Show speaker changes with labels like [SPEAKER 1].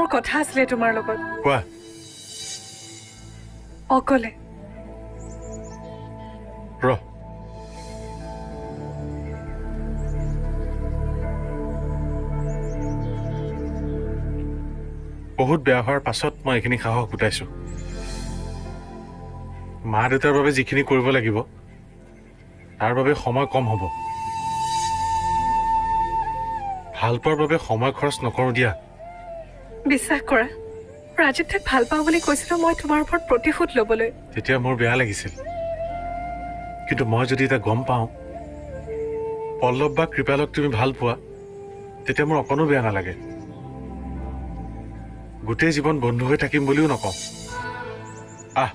[SPEAKER 1] মোৰ কথা আছিলে তোমাৰ লগত
[SPEAKER 2] কোৱা
[SPEAKER 1] অকলে
[SPEAKER 2] ৰ বহুত বেয়া হোৱাৰ পাছত মই এইখিনি সাহস গোটাইছো মা দেউতাৰ বাবে যিখিনি কৰিব লাগিব তাৰ বাবে সময় কম হ'ব ভাল পোৱাৰ বাবে সময় খৰচ নকৰো দিয়া
[SPEAKER 1] বিশ্বাস কৰা ৰাজীৱ তাক ভাল পাওঁ বুলি কৈছিলো মই তোমাৰ ওপৰত প্ৰতিশোধ ল'বলৈ
[SPEAKER 2] তেতিয়া মোৰ বেয়া লাগিছিল কিন্তু মই যদি এটা গম পাওঁ পল্লৱ বা কৃপালক তুমি ভাল পোৱা তেতিয়া মোৰ অকণো বেয়া নালাগে গোটেই জীৱন বন্ধু হৈ থাকিম বুলিও নকওঁ আহ